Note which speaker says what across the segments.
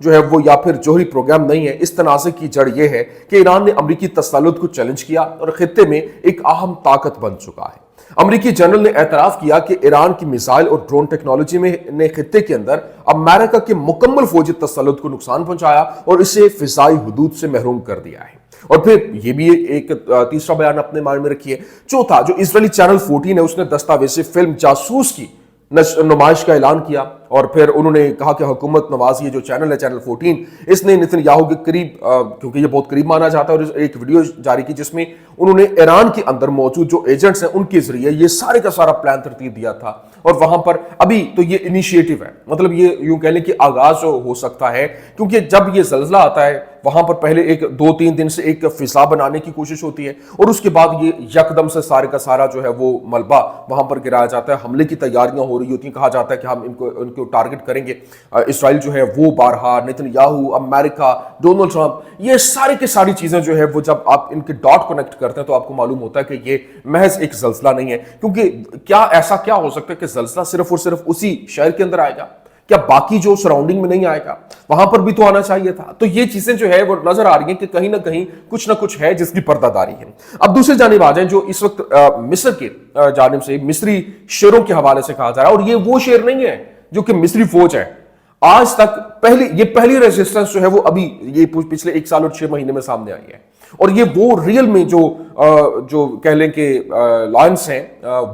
Speaker 1: جو ہے وہ یا پھر جوہری پروگرام نہیں ہے. اس تنازع کی جڑ یہ ہے کہ ایران نے امریکی تسلط کو چیلنج کیا اور خطے میں ایک اہم طاقت بن چکا ہے. امریکی جنرل نے اعتراف کیا کہ ایران کی میزائل اور ڈرون ٹیکنالوجی نے خطے کے اندر امریکہ کے مکمل فوجی تسلط کو نقصان پہنچایا اور اسے فضائی حدود سے محروم کر دیا ہے. اور پھر یہ بھی ایک تیسرا بیان اپنے مائنڈ میں رکھیے. چوتھا، جو اسرائیلی چینل 14 ہے اس نے دستاویزی فلم جاسوس کی نمائش کا اعلان کیا اور پھر انہوں نے کہا کہ حکومت نواز یہ جو چینل ہے چینل 14 اس نے نتن یاہو کے قریب کیونکہ یہ بہت قریب مانا جاتا ہے اور ایک ویڈیو جاری کی جس میں انہوں نے ایران کے اندر موجود جو ایجنٹس ہیں ان کے ذریعے یہ سارے کا سارا پلان ترتیب دیا تھا. اور وہاں پر ابھی تو یہ انیشیٹو ہے، مطلب یہ یوں کہہ لیں کہ آغاز ہو سکتا ہے کیونکہ جب یہ زلزلہ آتا ہے وہاں پر پہلے ایک 2-3 دن سے ایک فضا بنانے کی کوشش ہوتی ہے اور اس کے بعد یہ یکدم سے سارے کا سارا جو ہے وہ ملبہ وہاں پر گرایا جاتا ہے. حملے کی تیاریاں ہو رہی ہوتی ہیں، کہا جاتا ہے کہ ہم ان کو ٹارگٹ کریں گے. اسرائیل جو ہے وہ بارہا، نتن یاہو، امریکہ، ڈونلڈ ٹرمپ، یہ ساری کی ساری چیزیں جو ہے وہ جب آپ ان کے ڈاٹ کنیکٹ کرتے ہیں تو آپ کو معلوم ہوتا ہے کہ یہ محض ایک زلزلہ نہیں ہے. کیونکہ ایسا کیا ہو سکتا ہے کہ زلزلہ صرف اور صرف اسی شہر کے اندر آئے گا؟ کیا باقی جو سراؤنڈنگ میں نہیں آئے گا؟ وہاں پر بھی تو آنا چاہیے تھا. تو یہ چیزیں جو ہے وہ نظر آ رہی ہیں کہ کہیں نہ کہیں کچھ نہ کچھ ہے جس کی پردہ داری ہے. اب دوسری جانب آ جائیں جو اس وقت مصر کے جانب سے مصری شیروں کے حوالے سے کہا جا رہا ہے، اور یہ وہ شیر نہیں ہے جو کہ مصری فوج ہے. آج تک پہلی ریزسٹنس جو ہے وہ ابھی یہ پچھلے 1 سال اور 6 مہینے میں سامنے آئی ہے. اور یہ وہ ریل میں جو کہہ لیں کہ لائنس ہیں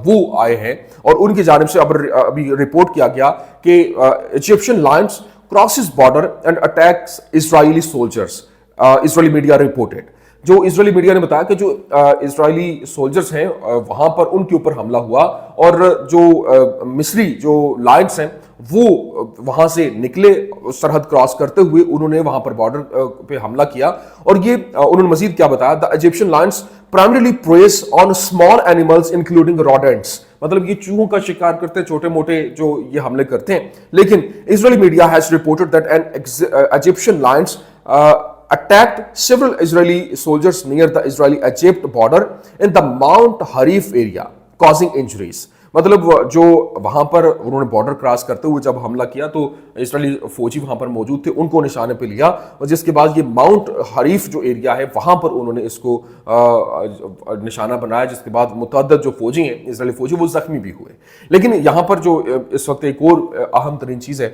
Speaker 1: وہ آئے ہیں اور ان کی جانب سے ابھی رپورٹ کیا گیا کہ Egyptian lines crosses border and attacks Israeli soldiers. Israeli media reported, جو اسرائیلی میڈیا نے بتایا کہ جو اسرائیلی سولجرز ہیں وہاں پر ان کے اوپر حملہ ہوا اور جو مصری جو لائنس ہیں وہ وہاں سے نکلے سرحد کراس کرتے ہوئے انہوں نے وہاں پر بارڈر پہ حملہ کیا. اور یہ انہوں نے مزید کیا بتایا، the Egyptian lions primarily preys on small animals including rodents. مطلب یہ چوہوں کا شکار کرتے ہیں، چھوٹے موٹے جو یہ حملے کرتے ہیں. لیکن اسرائیلی media has reported that an Egyptian lions attacked several Israeli soldiers near the Israeli-Egypt border in the Mount Harif area, causing injuries. مطلب جو وہاں پر انہوں نے بارڈر کراس کرتے ہوئے جب حملہ کیا تو اسرائیلی فوجی وہاں پر موجود تھے، ان کو نشانے پہ لیا اور جس کے بعد یہ ماؤنٹ حریف جو ایریا ہے وہاں پر انہوں نے اس کو نشانہ بنایا، جس کے بعد متعدد جو فوجی ہیں اسرائیلی فوجی وہ زخمی بھی ہوئے. لیکن یہاں پر جو اس وقت ایک اور اہم ترین چیز ہے،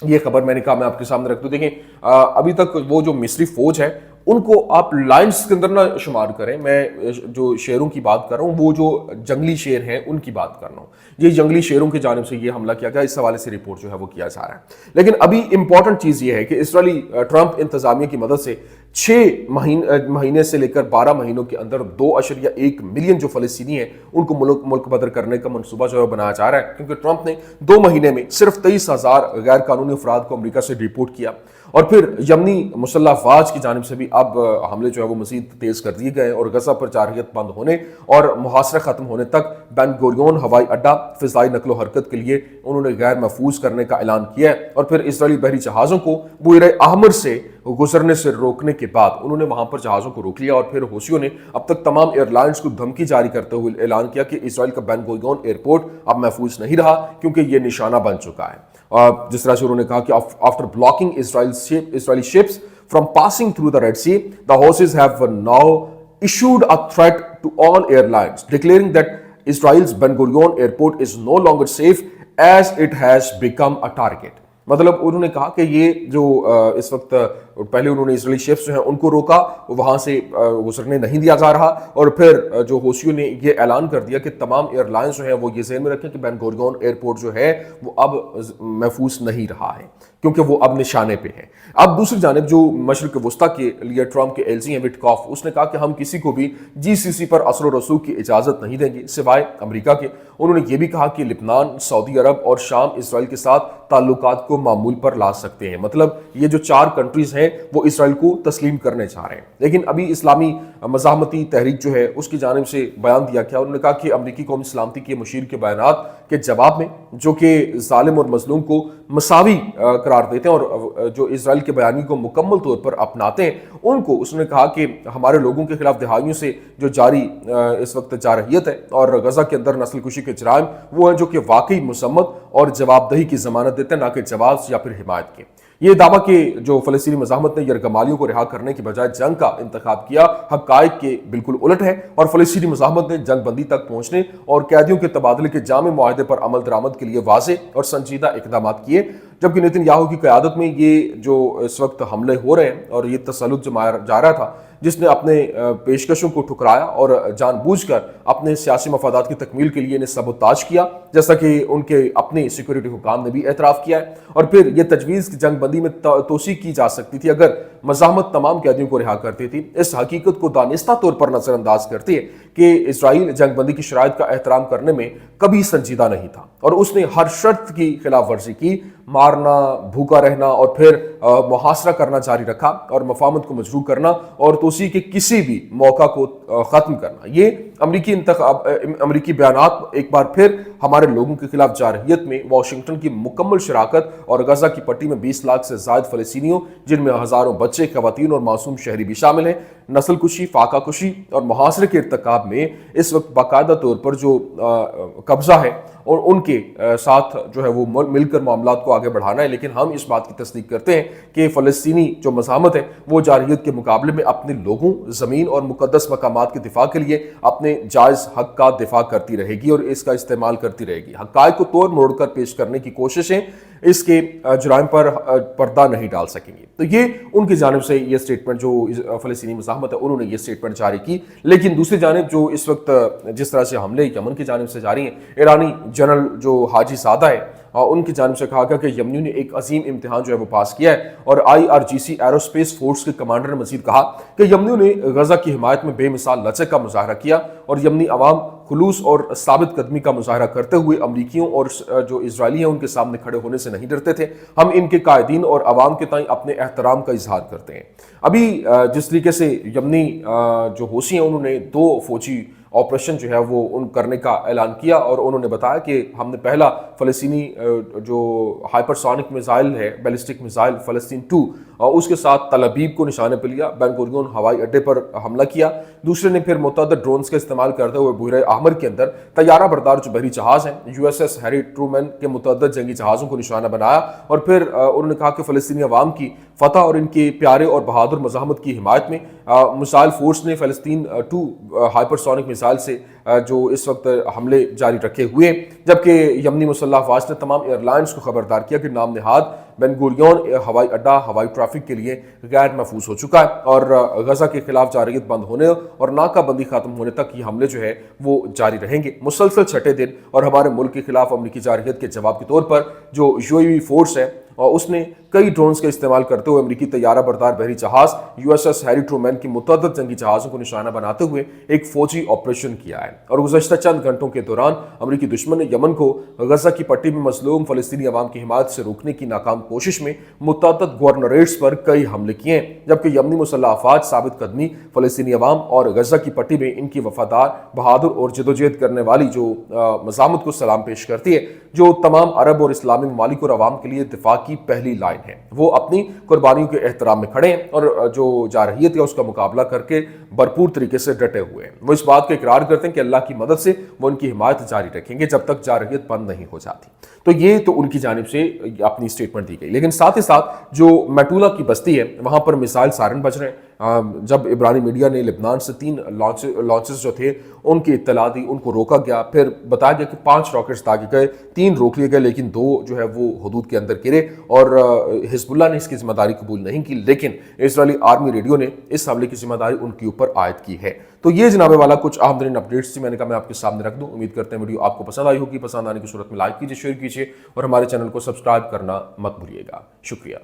Speaker 1: یہ خبر میں نے کہا میں آپ کے سامنے رکھ دوں. دیکھیں ابھی تک وہ جو مصری فوج ہے ان کو آپ لائنز کے اندر نہ شمار کریں. میں جو شیروں کی بات کر رہا ہوں وہ جو جنگلی شیر ہیں ان کی بات کر رہا ہوں. یہ جنگلی شیروں کی جانب سے یہ حملہ کیا گیا، اس حوالے سے رپورٹ جو ہے وہ کیا جا رہا ہے. لیکن ابھی امپورٹنٹ چیز یہ ہے کہ اسرائیلی ٹرمپ انتظامیہ کی مدد سے 6 مہینے سے لے کر 12 مہینوں کے اندر 2.1 ملین جو فلسطینی ہیں ان کو ملک بدر کرنے کا منصوبہ جو ہے بنایا جا رہا ہے. کیونکہ ٹرمپ نے 2 مہینے میں صرف 23,000 غیر قانونی افراد کو امریکہ سے ڈیپورٹ کیا. اور پھر یمنی مسلح افواج کی جانب سے بھی اب حملے جو ہے وہ مزید تیز کر دیے گئے اور غزہ پر جارحیت بند ہونے اور محاصرہ ختم ہونے تک بین گوریون ہوائی اڈا فضائی نقل و حرکت کے لیے انہوں نے غیر محفوظ کرنے کا اعلان کیا ہے. اور پھر اسرائیلی بحری جہازوں کو بحیرہ احمر سے گزرنے سے روکنے کے بعد انہوں نے وہاں پر جہازوں کو روک لیا. اور پھر حوثیوں نے اب تک تمام ایئر لائنز کو دھمکی جاری کرتے ہوئے اعلان کیا کہ اسرائیل کا بین گوریون ایئرپورٹ اب محفوظ نہیں رہا کیونکہ یہ نشانہ بن چکا ہے. جس طرح سے انہوں نے کہا کہ after blocking Israeli ships from passing through the Red Sea, the Houthis have now issued a threat to all airlines, declaring that Israel's Ben Gurion airport is no longer safe as it has become a target. مطلب انہوں نے کہا کہ یہ جو اس وقت پہلے انہوں نے اسرائیلی شپس جو ہیں ان کو روکا، وہاں سے گزرنے نہیں دیا جا رہا. اور پھر جو حوثیوں نے یہ اعلان کر دیا کہ تمام ایئر لائنز جو ہیں وہ یہ ذہن میں رکھیں کہ بین گوریون ایئرپورٹ جو ہے وہ اب محفوظ نہیں رہا ہے کیونکہ وہ اب نشانے پہ ہے. اب دوسری جانب جو مشرق وسطیٰ کے لیے ٹرمپ کے ایلچی ہیں وٹکاف، اس نے کہا کہ ہم کسی کو بھی GCC پر اثر و رسوخ کی اجازت نہیں دیں گے سوائے امریکہ کے. انہوں نے یہ بھی کہا کہ لبنان، سعودی عرب اور شام اسرائیل کے ساتھ تعلقات کو معمول پر لا سکتے ہیں. مطلب یہ جو 4 کنٹریز ہیں وہ اسرائیل کو تسلیم کرنے چاہ رہے ہیں. لیکن ابھی اسلامی مزاحمتی تحریک جو ہے اس کی جانب سے بیان دیا گیا. انہوں نے کہا کہ امریکی قومی سلامتی کے مشیر کے بیانات کے جواب میں جو کہ ظالم اور مظلوم کو مساوی قرار دیتے ہیں اور جو اسرائیل کے بیانی کو مکمل طور پر اپناتے ہیں ان کو، اس نے کہا کہ ہمارے لوگوں کے خلاف دہائیوں سے جو جاری اس وقت جارحیت ہے اور غزہ کے اندر نسل کشی کے جرائم وہ ہیں جو کہ واقعی مذمت اور جواب دہی کی ضمانت دیتے ہیں، نہ کہ جواز یا پھر حمایت کے. یہ دعویٰ کہ جو فلسطینی مزاحمت نے یرغمالیوں کو رہا کرنے کی بجائے جنگ کا انتخاب کیا حقائق کے بالکل الٹ ہے، اور فلسطینی مزاحمت نے جنگ بندی تک پہنچنے اور قیدیوں کے تبادلے کے جامع معاہدے پر عمل درآمد کے لیے واضح اور سنجیدہ اقدامات کیے، جبکہ نیتن یاہو کی قیادت میں یہ جو اس وقت حملے ہو رہے ہیں اور یہ تسلط جمایا جا رہا تھا، جس نے اپنے پیشکشوں کو ٹھکرایا اور جان بوجھ کر اپنے سیاسی مفادات کی تکمیل کے لیے انہیں سبوتاژ کیا، جیسا کہ ان کے اپنے سیکورٹی حکام نے بھی اعتراف کیا ہے۔ اور پھر یہ تجویز کہ جنگ بندی میں توسیع کی جا سکتی تھی اگر مزاحمت تمام قیدیوں کو رہا کرتی تھی، اس حقیقت کو دانستہ طور پر نظر انداز کرتی ہے کہ اسرائیل جنگ بندی کی شرائط کا احترام کرنے میں کبھی سنجیدہ نہیں تھا، اور اس نے ہر شرط کی خلاف ورزی کی، مارنا، بھوکا رہنا اور پھر محاصرہ کرنا جاری رکھا، اور مفاہمت کو مجروح کرنا اور توسیع کے کسی بھی موقع کو ختم کرنا۔ یہ امریکی بیانات ایک بار پھر ہمارے لوگوں کے خلاف جارحیت میں واشنگٹن کی مکمل شراکت اور غزہ کی پٹی میں 20 لاکھ سے زائد فلسطینیوں، جن میں ہزاروں بچے، خواتین اور معصوم شہری بھی شامل ہیں، نسل کشی، فاقہ کشی اور محاصرے کے ارتکاب میں اس وقت باقاعدہ طور پر جو قبضہ ہے اور ان کے ساتھ جو ہے وہ مل کر معاملات کو آگے بڑھانا ہے۔ لیکن ہم اس بات کی تصدیق کرتے ہیں کہ فلسطینی جو مزاحمت ہے وہ جارحیت کے مقابلے میں اپنے لوگوں، زمین اور مقدس مقامات کے دفاع کے لیے اپنے جائز حق کا دفاع کرتی رہے گی اور اس کا استعمال کرتی رہے گی۔ حقائق کو توڑ موڑ کر پیش کرنے کی کوششیں اس کے جرائم پر پردہ نہیں ڈال سکیں گی۔ تو یہ ان کی جانب سے یہ سٹیٹمنٹ جو فلسطینی مزاحمت ہے انہوں نے یہ سٹیٹمنٹ جاری کی۔ لیکن دوسری جانب جو اس وقت جس طرح سے حملے یمن کی جانب سے جاری ہیں، ایرانی جنرل جو حاجی سادہ ہے ان کی جانب سے کہا گیا کہ یمنیوں نے ایک عظیم امتحان جو ہے وہ پاس کیا ہے، اور IRGC ایروسپیس فورس کے کمانڈر نے مزید کہا کہ یمنیوں نے غزہ کی حمایت میں بے مثال لچک کا مظاہرہ کیا، اور یمنی عوام خلوص اور ثابت قدمی کا مظاہرہ کرتے ہوئے امریکیوں اور جو اسرائیلی ہیں ان کے سامنے کھڑے ہونے سے نہیں ڈرتے تھے۔ ہم ان کے قائدین اور عوام کے تئیں اپنے احترام کا اظہار کرتے ہیں۔ ابھی جس طریقے سے یمنی جو حوثی ہیں انہوں نے 2 فوجی آپریشن جو ہے وہ ان کرنے کا اعلان کیا، اور انہوں نے بتایا کہ ہم نے پہلا فلسطینی جو ہائپرسونک میزائل ہے، بیلسٹک میزائل فلسطین 2، اس کے ساتھ تل ابیب کو نشانے پہ لیا، بین گوریون ہوائی اڈے پر حملہ کیا۔ دوسرے نے پھر متعدد ڈرونز کا استعمال کرتے ہوئے بحیرہ احمر کے اندر طیارہ بردار جو بحری جہاز ہیں USS ہیری ٹرومین کے متعدد جنگی جہازوں کو نشانہ بنایا، اور پھر انہوں نے کہا کہ فلسطینی عوام کی فتح اور ان کے پیارے اور بہادر مزاحمت کی حمایت میں میزائل فورس نے فلسطین 2 ہائپرسونک میزائل سے جو اس وقت حملے جاری رکھے ہوئے، جبکہ یمنی مسلح افواج نے تمام ایئر لائنز کو خبردار کیا کہ نام نہاد بین گوریون ہوائی اڈہ ہوائی ٹریفک کے لیے غیر محفوظ ہو چکا ہے، اور غزہ کے خلاف جارحیت بند ہونے اور ناکہ بندی ختم ہونے تک یہ حملے جو ہے وہ جاری رہیں گے۔ مسلسل چھٹے دن اور ہمارے ملک کے خلاف امریکی جارحیت کے جواب کے طور پر جو UAV فورس ہے اور اس نے کئی ڈرونز کا استعمال کرتے ہوئے امریکی طیارہ بردار بحری جہاز USS ہیری ٹرومین کی متعدد جنگی جہازوں کو نشانہ بناتے ہوئے ایک فوجی آپریشن کیا ہے، اور گزشتہ چند گھنٹوں کے دوران امریکی دشمن نے یمن کو غزہ کی پٹی میں مظلوم فلسطینی عوام کی حمایت سے روکنے کی ناکام کوشش میں متعدد گورنریٹس پر کئی حملے کیے ہیں، جبکہ یمنی مسلح افواج ثابت قدمی فلسطینی عوام اور غزہ کی پٹی میں ان کی وفادار، بہادر اور جدوجہد کرنے والی جو مزاحمت کو سلام پیش کرتی ہے، جو تمام عرب اور اسلامی ممالک اور عوام کے لیے دفاع کی پہلی لائن ہے۔ وہ اپنی قربانیوں کے احترام میں کھڑے ہیں اور جو جارحیت ہے اس کا مقابلہ کر کے بھرپور طریقے سے ڈٹے ہوئے ہیں۔ وہ اس بات کا اقرار کرتے ہیں کہ اللہ کی مدد سے وہ ان کی حمایت جاری رکھیں گے جب تک جارحیت بند نہیں ہو جاتی۔ تو یہ تو ان کی جانب سے اپنی سٹیٹمنٹ دی گئی، لیکن ساتھ ہی ساتھ جو میٹولا کی بستی ہے وہاں پر میزائل سائرن بج رہے ہیں۔ جب عبرانی میڈیا نے لبنان سے 3 لانچز جو تھے ان کی اطلاع دی، ان کو روکا گیا، پھر بتایا گیا کہ 5 راکٹس داغے گئے، 3 روک لیے گئے، لیکن 2 جو ہے وہ حدود کے اندر گرے، اور حزب اللہ نے اس کی ذمہ داری قبول نہیں کی، لیکن اسرائیلی آرمی ریڈیو نے اس حملے کی ذمہ داری ان کے اوپر عائد کی ہے۔ تو یہ جناب والا کچھ اہم ترین اپڈیٹس تھی، میں نے کہا میں آپ کے سامنے رکھ دوں۔ امید کرتے ہیں ویڈیو آپ کو پسند آئی ہوگی، پسند آنے کی صورت میں لائک کیجیے، شیئر کیجیے اور ہمارے چینل کو سبسکرائب کرنا مت بھولیے گا۔ شکریہ۔